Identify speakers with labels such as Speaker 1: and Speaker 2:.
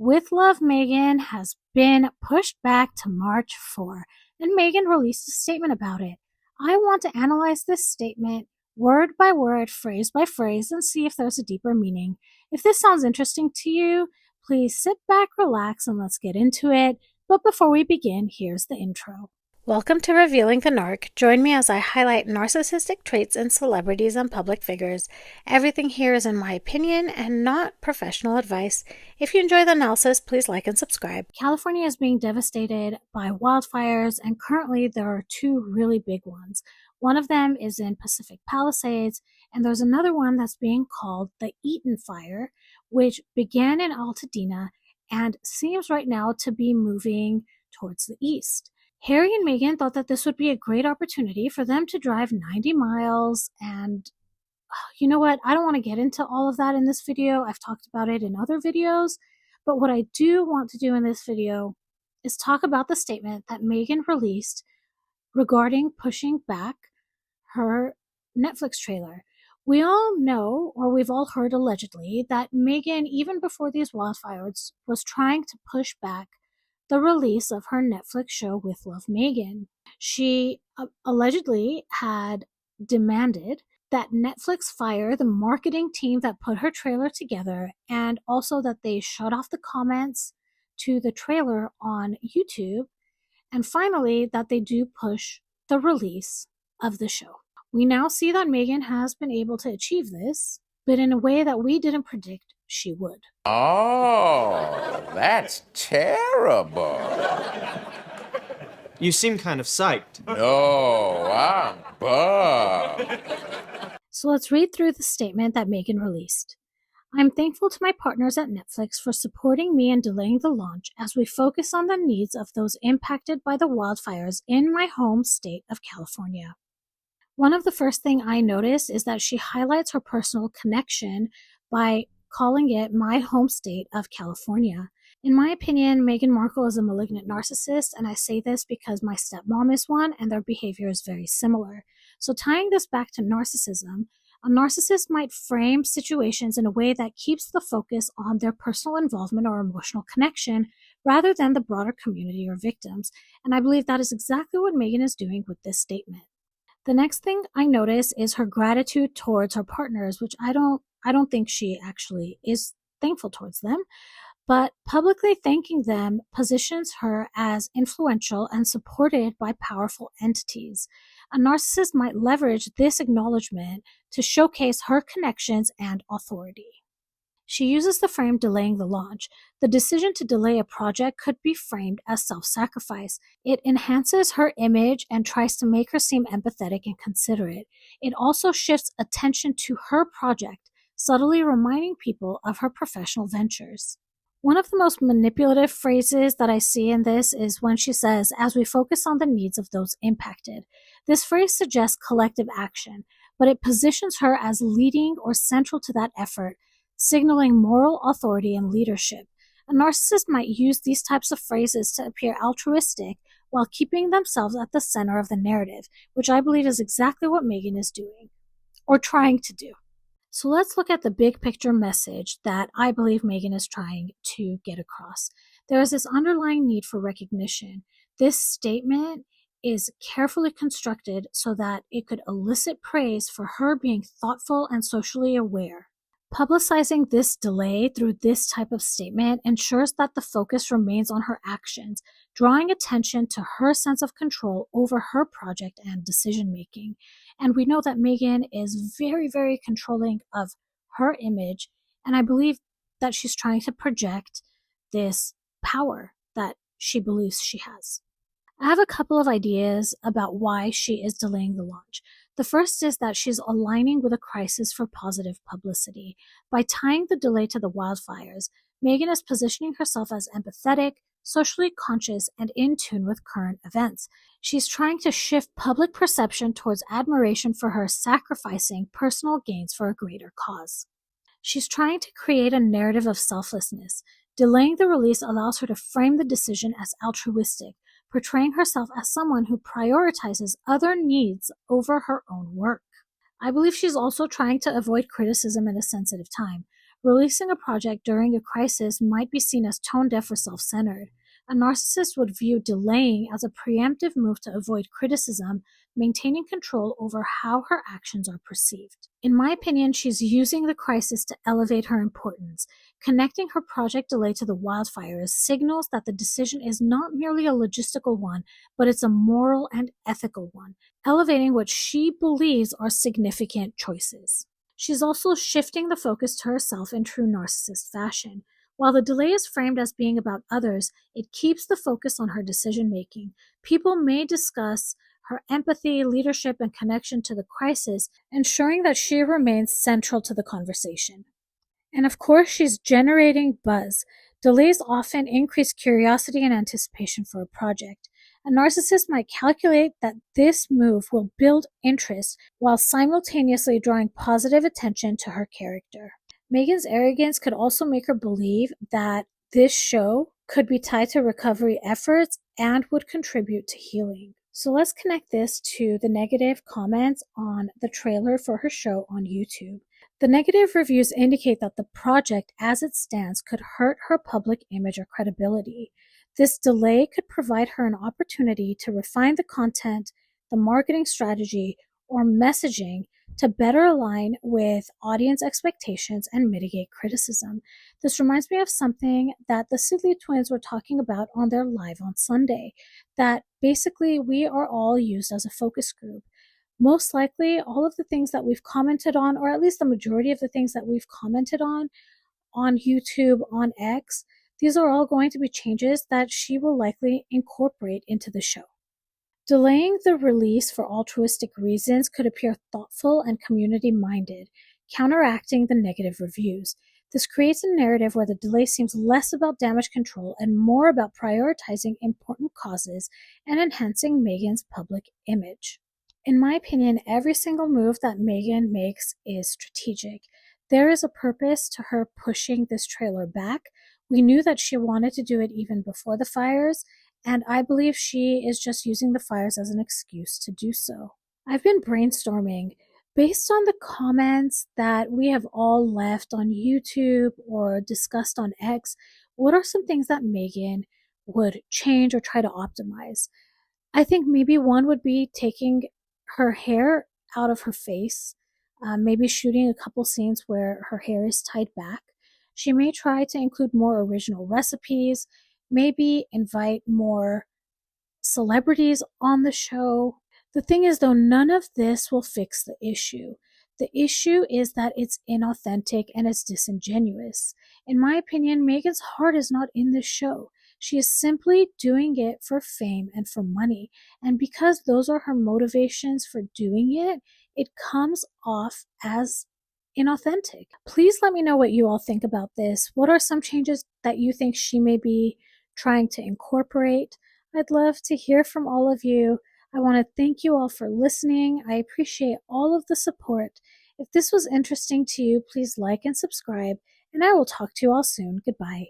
Speaker 1: With Love Meghan has been pushed back to March 4, and Meghan released a statement about it. I want to analyze this statement word by word, phrase by phrase, and see if there's a deeper meaning. If this sounds interesting to you, please sit back, relax, and let's get into it. But before we begin, here's the intro. Welcome to Revealing the Narc. Join me as I highlight narcissistic traits in celebrities and public figures. Everything here is in my opinion and not professional advice. If you enjoy the analysis, please like and subscribe. California is being devastated by wildfires, and currently there are two really big ones. One of them is in Pacific Palisades, and there's another one that's being called the Eaton Fire, which began in Altadena and seems right now to be moving towards the east. Harry and Meghan thought that this would be a great opportunity for them to drive 90 miles, and you know what? I don't want to get into all of that in this video. I've talked about it in other videos, but what I do want to do in this video is talk about the statement that Meghan released regarding pushing back her Netflix trailer. We all know, or we've all heard allegedly, that Meghan, even before these wildfires, was trying to push back the release of her Netflix show With Love Meghan. She allegedly had demanded that Netflix fire the marketing team that put her trailer together, and also that they shut off the comments to the trailer on YouTube, and finally that they do push the release of the show. We now see that Meghan has been able to achieve this, but in a way that we didn't predict she would.
Speaker 2: Oh, that's terrible.
Speaker 3: You seem kind of psyched.
Speaker 2: No, I'm bummed.
Speaker 1: So let's read through the statement that Meghan released. I'm thankful to my partners at Netflix for supporting me and delaying the launch as we focus on the needs of those impacted by the wildfires in my home state of California. One of the first things I noticed is that she highlights her personal connection by calling it my home state of California. In my opinion, Meghan Markle is a malignant narcissist, and I say this because my stepmom is one and their behavior is very similar. So tying this back to narcissism, a narcissist might frame situations in a way that keeps the focus on their personal involvement or emotional connection rather than the broader community or victims, and I believe that is exactly what Meghan is doing with this statement. The next thing I notice is her gratitude towards her partners, which I don't think she actually is thankful towards them, but publicly thanking them positions her as influential and supported by powerful entities. A narcissist might leverage this acknowledgement to showcase her connections and authority. She uses the frame delaying the launch. The decision to delay a project could be framed as self-sacrifice. It enhances her image and tries to make her seem empathetic and considerate. It also shifts attention to her project, subtly reminding people of her professional ventures. One of the most manipulative phrases that I see in this is when she says, as we focus on the needs of those impacted. This phrase suggests collective action, but it positions her as leading or central to that effort, signaling moral authority and leadership. A narcissist might use these types of phrases to appear altruistic while keeping themselves at the center of the narrative, which I believe is exactly what Meghan is doing, or trying to do. So let's look at the big picture message that I believe Meghan is trying to get across. There is this underlying need for recognition. This statement is carefully constructed so that it could elicit praise for her being thoughtful and socially aware. Publicizing this delay through this type of statement ensures that the focus remains on her actions, drawing attention to her sense of control over her project and decision-making. And we know that Meghan is very, very controlling of her image, and I believe that she's trying to project this power that she believes she has. I have a couple of ideas about why she is delaying the launch. The first is that she's aligning with a crisis for positive publicity. By tying the delay to the wildfires, Meghan is positioning herself as empathetic, socially conscious, and in tune with current events. She's trying to shift public perception towards admiration for her sacrificing personal gains for a greater cause. She's trying to create a narrative of selflessness. Delaying the release allows her to frame the decision as altruistic, portraying herself as someone who prioritizes other needs over her own work. I believe she's also trying to avoid criticism at a sensitive time. Releasing a project during a crisis might be seen as tone deaf or self centered. A narcissist would view delaying as a preemptive move to avoid criticism, maintaining control over how her actions are perceived. In my opinion, she's using the crisis to elevate her importance. Connecting her project delay to the wildfires signals that the decision is not merely a logistical one, but it's a moral and ethical one, elevating what she believes are significant choices. She's also shifting the focus to herself in true narcissist fashion. While the delay is framed as being about others, it keeps the focus on her decision making. People may discuss her empathy, leadership, and connection to the crisis, ensuring that she remains central to the conversation. And of course, she's generating buzz. Delays often increase curiosity and anticipation for a project. A narcissist might calculate that this move will build interest while simultaneously drawing positive attention to her character. Meghan's arrogance could also make her believe that this show could be tied to recovery efforts and would contribute to healing. So let's connect this to the negative comments on the trailer for her show on YouTube. The negative reviews indicate that the project as it stands could hurt her public image or credibility. This delay could provide her an opportunity to refine the content, the marketing strategy, or messaging to better align with audience expectations and mitigate criticism. This reminds me of something that the Sidley twins were talking about on their live on Sunday, that basically we are all used as a focus group. Most likely, all of the things that we've commented on, or at least the majority of the things that we've commented on YouTube, on X, these are all going to be changes that she will likely incorporate into the show. Delaying the release for altruistic reasons could appear thoughtful and community-minded, counteracting the negative reviews. This creates a narrative where the delay seems less about damage control and more about prioritizing important causes and enhancing Meghan's public image. In my opinion, every single move that Meghan makes is strategic. There is a purpose to her pushing this trailer back. We knew that she wanted to do it even before the fires, and I believe she is just using the fires as an excuse to do so. I've been brainstorming based on the comments that we have all left on YouTube or discussed on X. What are some things that Meghan would change or try to optimize? I think maybe one would be taking her hair out of her face, maybe shooting a couple scenes where her hair is tied back. She may try to include more original recipes, maybe invite more celebrities on the show. The thing is, though, none of this will fix the issue. The issue is that it's inauthentic and it's disingenuous. In my opinion, Meghan's heart is not in this show. She is simply doing it for fame and for money. And because those are her motivations for doing it, it comes off as inauthentic. Please let me know what you all think about this. What are some changes that you think she may be trying to incorporate? I'd love to hear from all of you. I want to thank you all for listening. I appreciate all of the support. If this was interesting to you, please like and subscribe, and I will talk to you all soon. Goodbye.